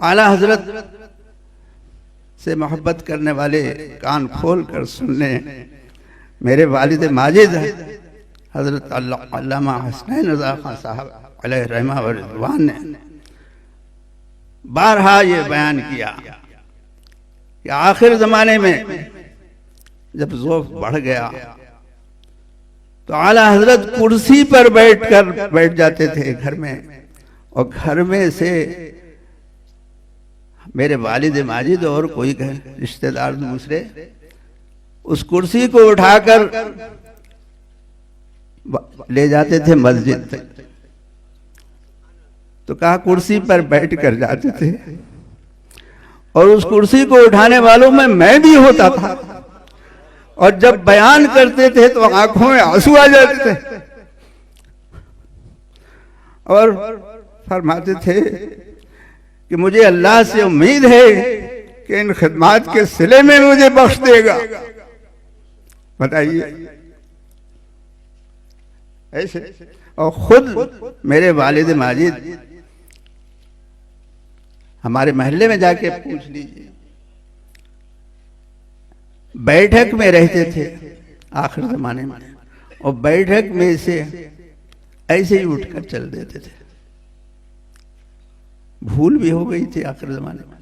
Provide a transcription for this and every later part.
اعلیٰ حضرت سے محبت کرنے والے کان کھول کر سن لیں، میرے والد ماجد حضرت علامہ حسنین رضا خان صاحب علیہ رحمہ و رضوان نے بارہا یہ بیان کیا کہ آخر زمانے میں جب ذوق بڑھ گیا تو اعلیٰ حضرت کرسی پر بیٹھ جاتے تھے گھر میں، اور گھر میں سے میرے والد ماجد اور کوئی رشتہ دار دوسرے اس کرسی کو اٹھا کر لے جاتے تھے مسجد تک، تو کہا کرسی پر بیٹھ کر جاتے تھے، اور اس کرسی کو اٹھانے والوں میں بھی ہوتا تھا، اور جب بیان کرتے تھے تو آنکھوں میں آنسو آ جاتے تھے، اور فرماتے تھے کہ مجھے اللہ سے امید ہے کہ ان خدمات کے صلے میں مجھے بخش دے گا۔ بتائیے ایسے، اور خود میرے والد ماجد ہمارے محلے میں جا کے پوچھ لیجیے، بیٹھک میں رہتے تھے آخر زمانے میں، اور بیٹھک میں سے ایسے ہی اٹھ کر چل دیتے تھے، بھول بھی ہو گئی تھی آخر زمانے میں،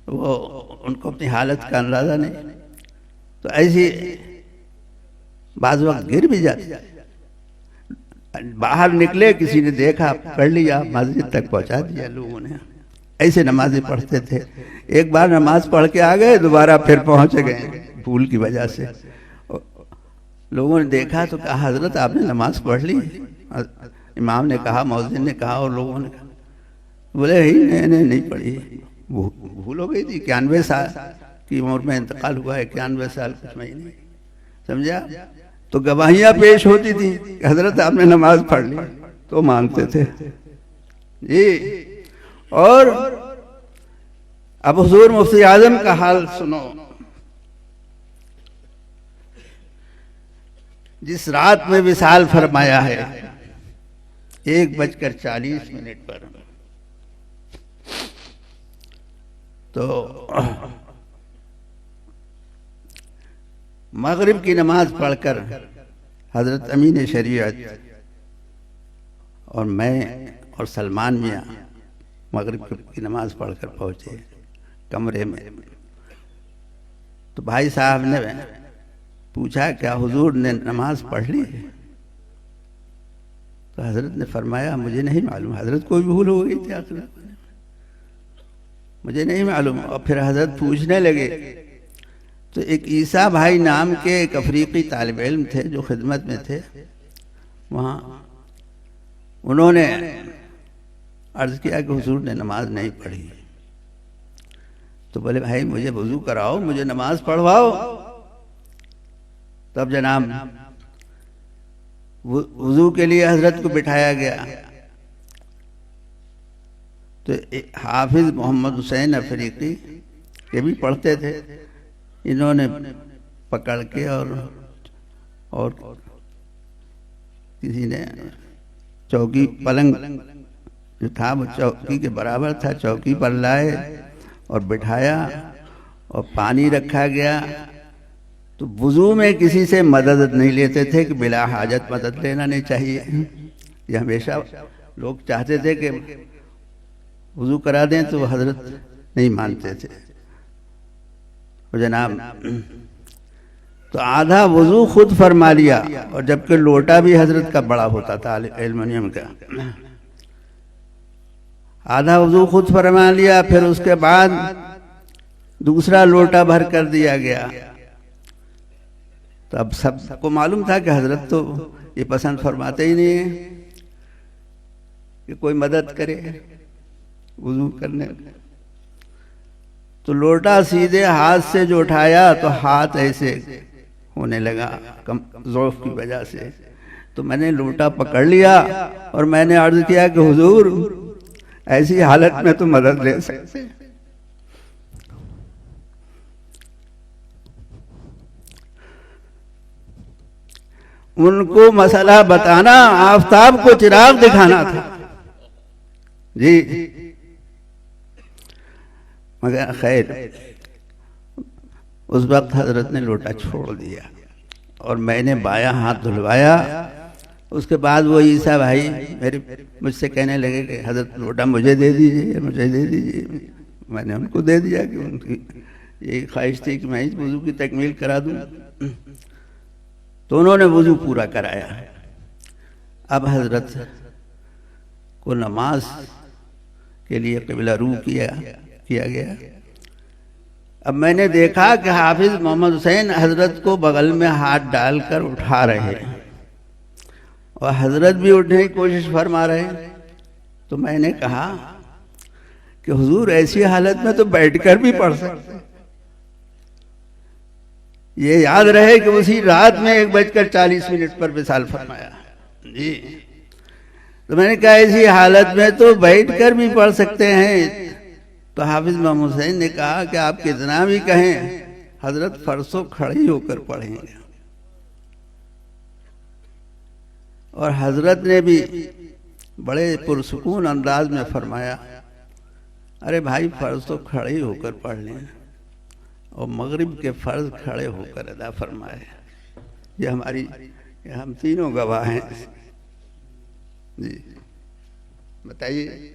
وہ ان کو اپنی حالت کا اندازہ نہیں، تو ایسے بعض وقت گر بھی جاتے، باہر نکلے کسی نے دیکھا پکڑ لیا، مسجد تک پہنچا دیا لوگوں نے، ایسے نمازیں پڑھتے تھے۔ ایک بار نماز پڑھ کے آ گئے، دوبارہ پھر پہنچ گئے بھول کی وجہ سے، لوگوں نے دیکھا تو کہا حضرت آپ نے نماز پڑھ لی؟ امام نے کہا، مؤذن نے کہا، اور لوگوں نے کہا، بولے میں نے نہیں پڑھی، بھول ہو گئی تھی، 91 سال کی عمر میں انتقال ہوا ہے، 91 سال کچھ مہینے، سمجھا؟ تو گواہیاں پیش ہوتی تھی کہ حضرت آپ نے نماز پڑھ لی، تو مانتے تھے جی۔ اور اب حضور مفتی اعظم کا حال سنو، جس رات میں وصال فرمایا ہے 1:40 پر، تو مغرب کی نماز پڑھ کر حضرت امین شریعت اور میں اور سلمان میاں مغرب کی نماز پڑھ کر پہنچے کمرے میں، تو بھائی صاحب نے پوچھا کیا حضور نے نماز پڑھ لی؟ تو حضرت نے فرمایا مجھے نہیں معلوم، حضرت کوئی بھول ہو گئی تھی آخر مجھے نہیں معلوم۔ اور پھر حضرت پوچھنے لگے، تو ایک عیسیٰ بھائی نام کے ایک افریقی طالب علم تھے جو خدمت میں تھے وہاں، انہوں نے عرض کیا کہ حضور نے نماز نہیں پڑھی، تو بولے بھائی مجھے وضو کراؤ، مجھے نماز پڑھواؤ۔ تب جناب وضو کے لیے حضرت کو بٹھایا گیا، تو حافظ محمد حسین افریقی یہ بھی پڑھتے تھے، انہوں نے پکڑ کے اور کسی نے چوکی پلنگ جو تھا وہ چوکی کے برابر تھا، چوکی پر لائے اور بٹھایا اور پانی رکھا گیا۔ تو وضو میں کسی سے مدد نہیں لیتے تھے کہ بلا حاجت مدد لینا نہیں چاہیے، یہ ہمیشہ لوگ چاہتے تھے کہ وضو کرا دیں، تو حضرت نہیں مانتے تھے جناب۔ تو آدھا وضو خود فرما لیا، اور جبکہ لوٹا بھی حضرت کا بڑا ہوتا تھا ایلومینیم کا، آدھا وضو خود فرما لیا، پھر اس کے بعد دوسرا لوٹا بھر کر دیا گیا۔ تو اب سب کو معلوم تھا کہ حضرت تو یہ پسند فرماتے ہی نہیں ہیں کہ کوئی مدد کرے وضو کرنے، تو لوٹا سیدھے ہاتھ سے جو اٹھایا تو ہاتھ ایسے ہونے لگا ضعف کی وجہ سے، تو میں نے لوٹا پکڑ لیا اور میں نے عرض کیا کہ حضور ایسی حالت میں تو مدد لے سکتے۔ ان کو مسئلہ بتانا آفتاب کو چراغ دکھانا تھا جی۔ مگر خیر اس وقت حضرت نے لوٹا چھوڑ دیا اور میں نے بایاں ہاتھ دھلوایا. اس کے بعد وہ عیسیٰ بھائی مجھ سے کہنے لگے کہ حضرت لوٹا مجھے دے دیجئے, مجھے دے دیجئے. میں نے ان کو دے دیا کہ ان کی یہی خواہش تھی کہ میں اس وضو کی تکمیل کرا دوں. تو انہوں نے وضو پورا کرایا. اب حضرت کو نماز کے لیے قبلہ رو کیا گیا. اب میں نے دیکھا کہ حافظ محمد حسین حضرت کو بغل میں ہاتھ ڈال کر اٹھا رہے ہیں اور حضرت بھی اٹھنے کی کوشش فرما رہے ہیں. تو میں نے کہا کہ حضور ایسی حالت میں تو بیٹھ کر بھی پڑھ سکتے. یہ یاد رہے کہ اسی رات میں 1:40 پر وصال فرمایا. جی تو میں نے کہا ایسی حالت میں تو بیٹھ کر بھی پڑھ سکتے ہیں. تو حافظ محمد حسین نے کہا کہ آپ کتنا بھی کہیں حضرت فرسو کھڑی ہو کر پڑھیں گے. اور حضرت نے بھی بڑے پرسکون انداز میں فرمایا ارے بھائی فرض تو کھڑے ہو کر پڑھ لیں اور مغرب کے فرض کھڑے ہو کر ادا فرمائے. یہ ہم تینوں گواہ ہیں. جی بتائیے.